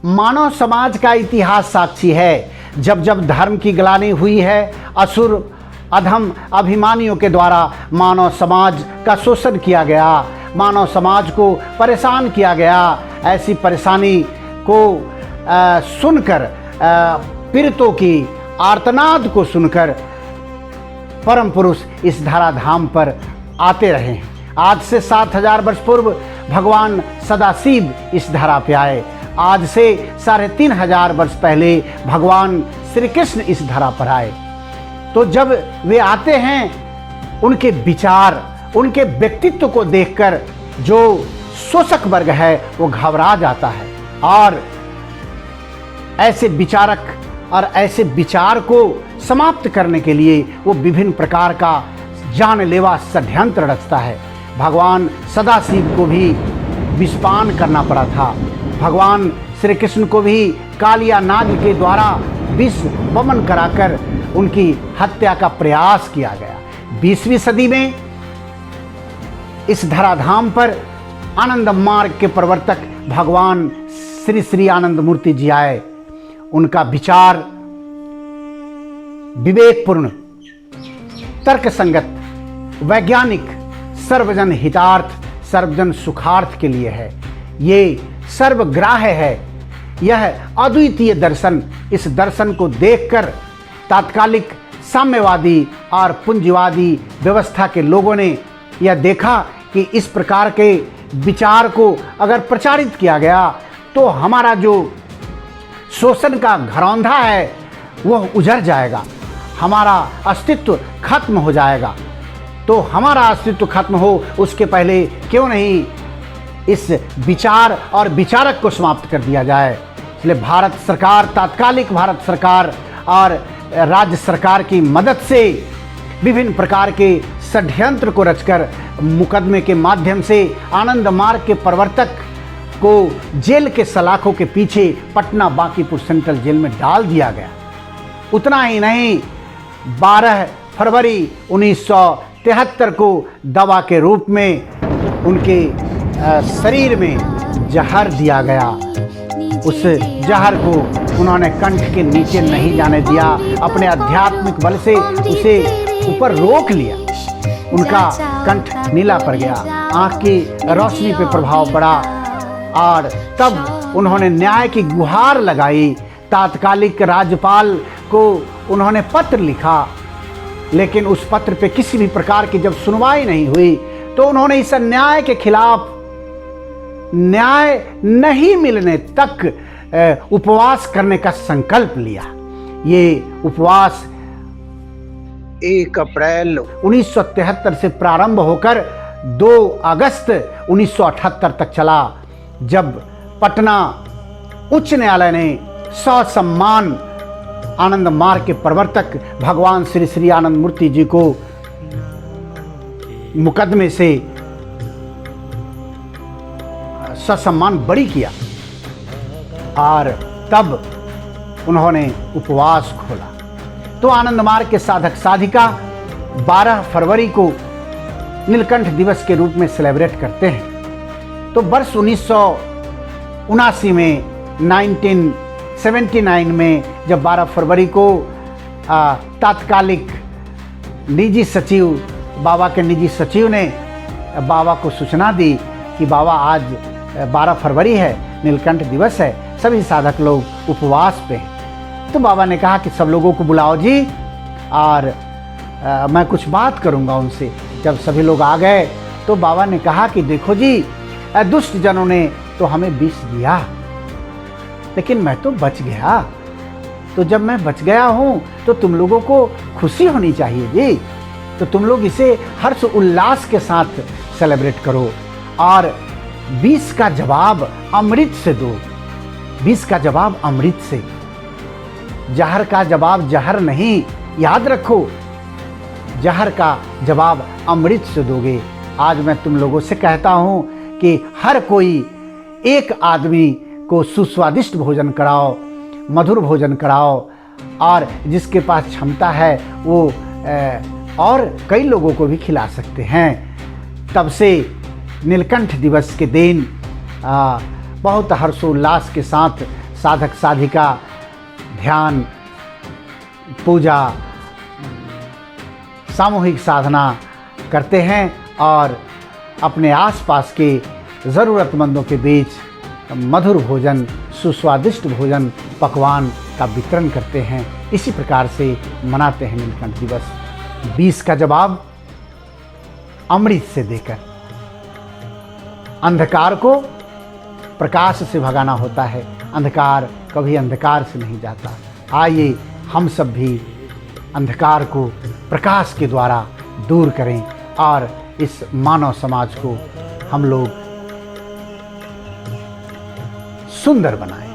मानव समाज का इतिहास साक्षी है। जब जब धर्म की ग्लानि हुई है, असुर अधम अभिमानियों के द्वारा मानव समाज का शोषण किया गया, मानव समाज को परेशान किया गया। ऐसी परेशानी को सुनकर, पीड़ितों की आर्तनाद को सुनकर परम पुरुष इस धराधाम पर आते रहे हैं। आज से 7000 वर्ष पूर्व भगवान सदाशिव इस धरा पे आए। आज से 3500 वर्ष पहले भगवान श्री कृष्ण इस धरा पर आए। तो जब वे आते हैं, उनके विचार, उनके व्यक्तित्व को देखकर जो शोषक वर्ग है वो घबरा जाता है और ऐसे विचारक और ऐसे विचार को समाप्त करने के लिए वो विभिन्न प्रकार का जानलेवा षड्यंत्र रचता है। भगवान सदाशिव को भी विषपान करना पड़ा था। भगवान श्री कृष्ण को भी कालिया नाग के द्वारा विष वमन कराकर उनकी हत्या का प्रयास किया गया। 20वीं सदी में इस धराधाम पर आनंद मार्ग के प्रवर्तक भगवान श्री श्री आनंद मूर्ति जी आए। उनका विचार विवेकपूर्ण, तर्कसंगत, वैज्ञानिक, सर्वजन हितार्थ, सर्वजन सुखार्थ के लिए है। ये सर्वग्राह्य है। यह अद्वितीय दर्शन, इस दर्शन को देखकर तात्कालिक साम्यवादी और पूंजीवादी व्यवस्था के लोगों ने यह देखा कि इस प्रकार के विचार को अगर प्रचारित किया गया तो हमारा जो शोषण का घरौंधा है वह उजड़ जाएगा, हमारा अस्तित्व खत्म हो जाएगा। तो हमारा अस्तित्व खत्म हो उसके पहले क्यों नहीं इस विचार और विचारक को समाप्त कर दिया जाए। इसलिए भारत सरकार, तात्कालिक भारत सरकार और राज्य सरकार की मदद से विभिन्न प्रकार के षड्यंत्र को रचकर मुकदमे के माध्यम से आनंद मार्ग के प्रवर्तक को जेल के सलाखों के पीछे पटना बांकीपुर सेंट्रल जेल में डाल दिया गया। उतना ही नहीं, 12 फरवरी 1973 को दवा के रूप में उनके शरीर में जहर दिया गया। उस जहर को उन्होंने कंठ के नीचे नहीं जाने दिया, अपने आध्यात्मिक बल से उसे ऊपर रोक लिया। उनका कंठ नीला पड़ गया, आँख की रोशनी पे प्रभाव पड़ा और तब उन्होंने न्याय की गुहार लगाई। तात्कालिक राज्यपाल को उन्होंने पत्र लिखा, लेकिन उस पत्र पे किसी भी प्रकार की जब सुनवाई नहीं हुई तो उन्होंने इस अन्याय के खिलाफ न्याय नहीं मिलने तक उपवास करने का संकल्प लिया। ये उपवास 1 अप्रैल 1973 से प्रारंभ होकर 2 अगस्त 1978 तक चला, जब पटना उच्च न्यायालय ने ससम्मान आनंद मार्ग के प्रवर्तक भगवान श्री श्री आनंद मूर्ति जी को मुकदमे से ससम्मान बरी किया और तब उन्होंने उपवास खोला। तो आनंद मार्ग के साधक साधिका 12 फरवरी को नीलकंठ दिवस के रूप में सेलिब्रेट करते हैं। तो वर्ष 1979 में 1979 में जब 12 फरवरी को तात्कालिक निजी सचिव, बाबा के निजी सचिव ने बाबा को सूचना दी कि बाबा आज 12 फरवरी है, नीलकंठ दिवस है, सभी साधक लोग उपवास पे हैं। तो बाबा ने कहा कि सब लोगों को बुलाओ जी और मैं कुछ बात करूंगा उनसे। जब सभी लोग आ गए तो बाबा ने कहा कि देखो जी, दुष्ट जनों ने तो हमें विष दिया, लेकिन मैं तो बच गया। तो जब मैं बच गया हूँ तो तुम लोगों को खुशी होनी चाहिए जी। तो तुम लोग इसे हर्ष उल्लास के साथ सेलिब्रेट करो और विष का जवाब अमृत से दो। विष का जवाब अमृत से, जहर का जवाब जहर नहीं, याद रखो, जहर का जवाब अमृत से दोगे। आज मैं तुम लोगों से कहता हूँ कि हर कोई एक आदमी को सुस्वादिष्ट भोजन कराओ, मधुर भोजन कराओ और जिसके पास क्षमता है वो और कई लोगों को भी खिला सकते हैं। तब से नीलकंठ दिवस के दिन बहुत हर्षोल्लास के साथ साधक साधिका ध्यान, पूजा, सामूहिक साधना करते हैं और अपने आसपास के ज़रूरतमंदों के बीच मधुर भोजन, सुस्वादिष्ट भोजन, पकवान का वितरण करते हैं। इसी प्रकार से मनाते हैं नीलकंठ दिवस। 20 का जवाब अमृत से देकर अंधकार को प्रकाश से भगाना होता है। अंधकार कभी अंधकार से नहीं जाता। आइए हम सब भी अंधकार को प्रकाश के द्वारा दूर करें और इस मानव समाज को हम लोग सुंदर बनाएं।